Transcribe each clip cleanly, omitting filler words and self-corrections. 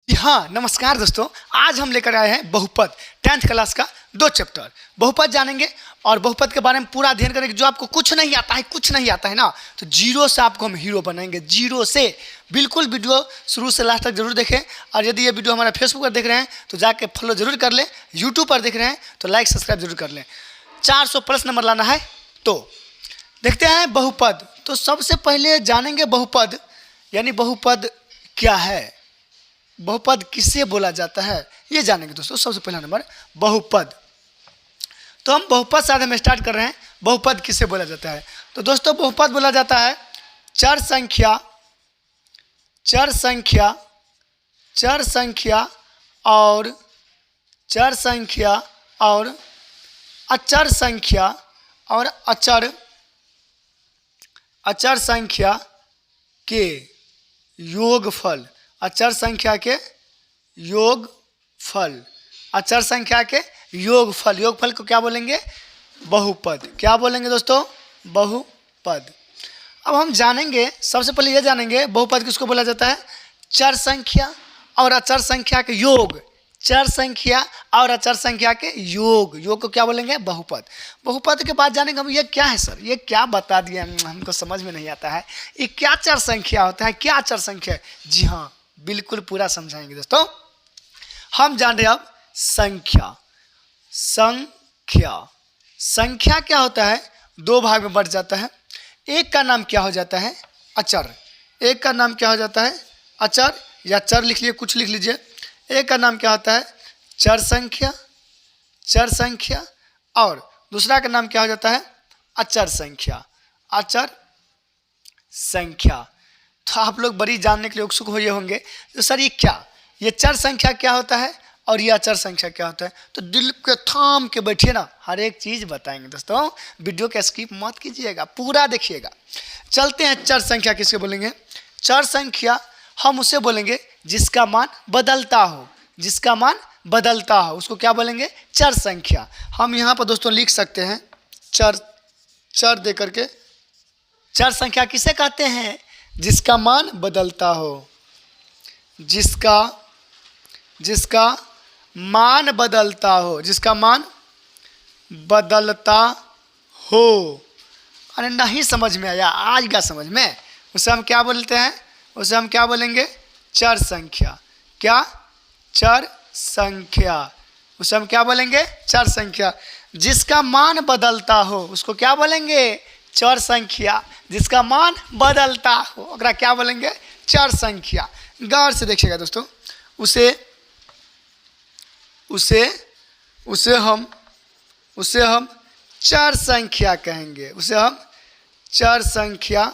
जी हाँ, नमस्कार दोस्तों। आज हम लेकर आए हैं बहुपद 10th क्लास का 2 चैप्टर बहुपद जानेंगे और बहुपद के बारे में पूरा अध्ययन करेंगे। जो आपको कुछ नहीं आता है ना, तो जीरो से आपको हम हीरो बनाएंगे, जीरो से। बिल्कुल वीडियो शुरू से लास्ट तक जरूर देखें। और यदि ये वीडियो हमारा फेसबुक पर देख रहे हैं तो जाके फॉलो जरूर कर लें, यूट्यूब पर देख रहे हैं तो लाइक सब्सक्राइब जरूर कर लें। 400+ नंबर लाना है। तो देखते हैं बहुपद। तो सबसे पहले जानेंगे बहुपद यानी बहुपद क्या है, बहुपद किसे बोला जाता है, ये जानेंगे दोस्तों। सबसे पहला नंबर बहुपद। तो हम बहुपद से हम स्टार्ट कर रहे हैं। बहुपद किसे बोला जाता है? तो दोस्तों बहुपद बोला जाता है चर संख्या और अचर संख्या के योगफल। अचर संख्या के योगफल, अचर संख्या के योगफल। योगफल को क्या बोलेंगे? बहुपद। क्या बोलेंगे दोस्तों? बहुपद। अब हम जानेंगे, सबसे पहले ये जानेंगे बहुपद किसको बोला जाता है? चर संख्या और अचर संख्या के योग। चर संख्या और अचर संख्या के योग, योग को क्या बोलेंगे? बहुपद। बहुपद के बाद जानेंगे हम ये क्या है सर, ये क्या बता दिए, हमको समझ में नहीं आता है। ये क्या चर संख्या होता है, क्या अचर संख्या है? जी हाँ, बिल्कुल पूरा समझाएंगे दोस्तों। हम जान रहे अब संख्या। संख्या क्या होता है? 2 भाग में बढ़ जाता है। एक का नाम क्या हो जाता है? अचर। एक का नाम क्या हो जाता है? अचर या चर लिख लीजिए, कुछ लिख लीजिए। एक का नाम क्या होता है? चर संख्या। और दूसरा का नाम क्या हो जाता है? अचर संख्या। तो आप लोग बड़ी जानने के लिए उत्सुक हुए होंगे तो सर ये क्या, ये चर संख्या क्या होता है और ये अचर संख्या क्या होता है? तो दिल के थाम के बैठिए ना, हर एक चीज़ बताएंगे दोस्तों। वीडियो का स्किप मत कीजिएगा, पूरा देखिएगा। चलते हैं, चर संख्या किसके बोलेंगे? चर संख्या हम उसे बोलेंगे जिसका मान बदलता हो। जिसका मान बदलता हो उसको क्या बोलेंगे? चर संख्या। हम यहाँ पर दोस्तों लिख सकते हैं चर दे करके। चर संख्या किसे कहते हैं? जिसका मान बदलता हो। जिसका मान बदलता हो, जिसका मान बदलता हो। अरे नहीं समझ में आया? आज का समझ में। उसे हम क्या बोलते हैं? उसे हम क्या बोलेंगे? चर संख्या। क्या? चर संख्या। उसे हम क्या बोलेंगे? चर संख्या। जिसका मान बदलता हो उसको क्या बोलेंगे? चर संख्या। जिसका मान बदलता हो अगर क्या बोलेंगे? चर संख्या। गौर से देखिएगा दोस्तों। उसे हम चर संख्या कहेंगे। उसे हम चर संख्या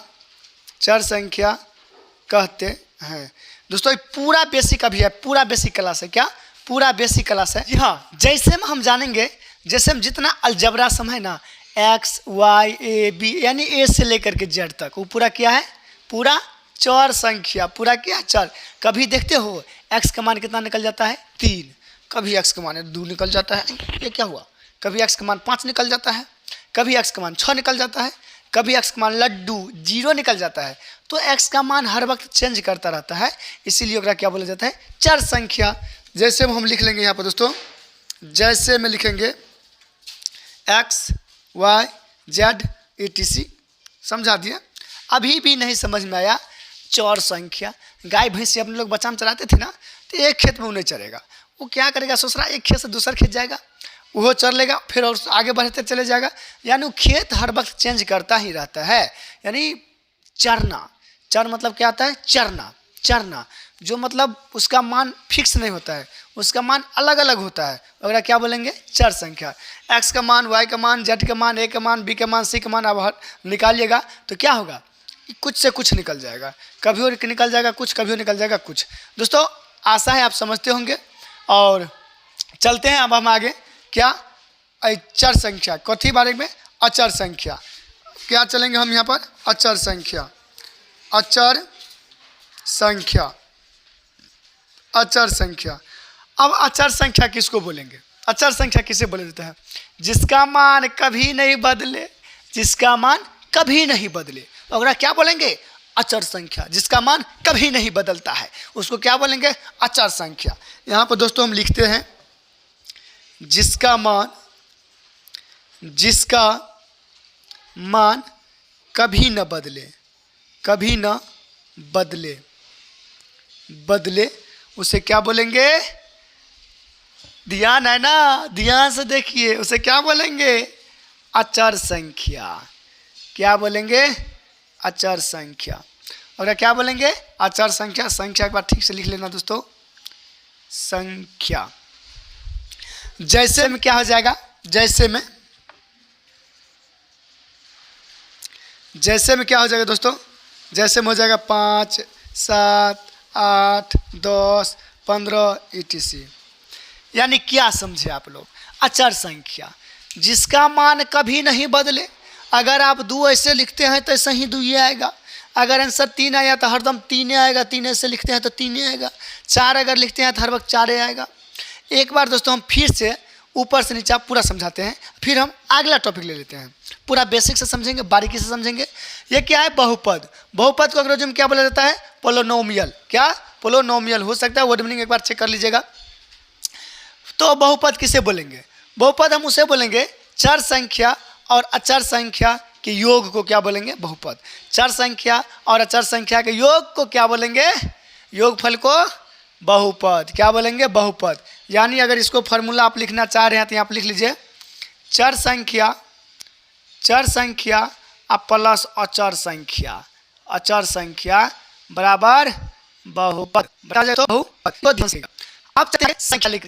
कहते हैं दोस्तों। पूरा बेसिक अभी है, पूरा बेसिक क्लास है। क्या? पूरा बेसिक क्लास है। जी हाँ, जैसे हम जानेंगे, जैसे हम जितना अलजबरा समय ना, एक्स वाई ए बी यानी ए से लेकर के जेड तक, वो पूरा क्या है? पूरा चर संख्या। पूरा क्या? चर। कभी देखते हो एक्स का मान कितना निकल जाता है? 3। कभी एक्स का मान 2 निकल जाता है। ये क्या हुआ? कभी एक्स का मान 5 निकल जाता है। कभी एक्स का मान 6 निकल जाता है। कभी एक्स का मान लड्डू 0 निकल जाता है। तो एक्स का मान हर वक्त चेंज करता रहता है, इसीलिए ओकरा क्या बोला जाता है? चर संख्या। जैसे हम लिख लेंगे यहाँ पर दोस्तों, जैसे में लिखेंगे एक्स वाई जेड etc। समझा दिया? अभी भी नहीं समझ में आया? चर संख्या। गाय भैंस अपने लोग बच्चा में चलाते थे ना, तो एक खेत में वो नहीं चरेगा। वो क्या करेगा? सोचरा एक खेत से दूसरा खेत जाएगा, वो चर लेगा, फिर और आगे बढ़ते चले जाएगा। यानी वो खेत हर वक्त चेंज करता ही रहता है, यानी चरना। चर मतलब क्या आता है? चरना। जो मतलब उसका मान फिक्स नहीं होता है, उसका मान अलग अलग होता है, अगर क्या बोलेंगे? चर संख्या। एक्स का मान, वाई का मान, जेड का मान, ए का मान, बी का मान, सी का मान आप निकालिएगा तो क्या होगा? कुछ से कुछ निकल जाएगा। कभी और निकल जाएगा कुछ, कभी और निकल जाएगा कुछ। दोस्तों आशा है आप समझते होंगे। और चलते हैं अब हम आगे। क्या? अचर संख्या। कथी बारे में? अचर संख्या। क्या चलेंगे हम यहाँ पर? अचर संख्या। अब अचर संख्या किसको बोलेंगे? अचर संख्या किसे बोला जाता है? जिसका मान कभी नहीं बदले। जिसका मान कभी नहीं बदले, अगर क्या बोलेंगे? अचर संख्या, जिसका मान कभी नहीं बदलता है, उसको क्या बोलेंगे? अचर संख्या। यहाँ पर दोस्तों हम लिखते हैं जिसका मान कभी न बदले, कभी न बदले, उसे क्या बोलेंगे? ध्यान है ना, ध्यान से देखिए, उसे क्या बोलेंगे? अचर संख्या। क्या बोलेंगे? अचर संख्या। और क्या बोलेंगे? अचर संख्या। संख्या एक बार ठीक से लिख लेना दोस्तों, संख्या। जैसे में क्या हो जाएगा? जैसे में क्या हो जाएगा दोस्तों? जैसे में हो जाएगा 5, 7, 8, 10, 15 etc। यानी क्या समझे आप लोग? अचर संख्या जिसका मान कभी नहीं बदले। अगर आप 2 ऐसे लिखते हैं तो ऐसे ही 2 ही आएगा। अगर आंसर 3 आया तो हरदम 3 आएगा, 3 ऐसे लिखते हैं तो 3 आएगा। 4 अगर लिखते हैं तो हर वक्त 4 आएगा। एक बार दोस्तों हम फिर से ऊपर से नीचे पूरा समझाते हैं, फिर हम अगला टॉपिक ले लेते हैं। पूरा बेसिक से समझेंगे, बारीकी से समझेंगे। ये क्या है? बहुपद। बहुपद को अंग्रेजी में क्या बोला जाता है? पोलिनोमियल। क्या? पोलिनोमियल हो सकता है, वर्ड मीनिंग एक बार चेक कर लीजिएगा। तो बहुपद किसे बोलेंगे? बहुपद हम उसे बोलेंगे चर संख्या और अचर संख्या के योग को क्या बोलेंगे? बहुपद। चर संख्या और अचर संख्या के योग को क्या बोलेंगे? योगफल को बहुपद। क्या बोलेंगे? बहुपद। यानी अगर इसको फार्मूला आप लिखना चाह रहे हैं तो यहाँ पर लिख लीजिए चर संख्या अब प्लस अचर संख्या बराबर बहुपद। तो बहुपद। अब संख्या लिख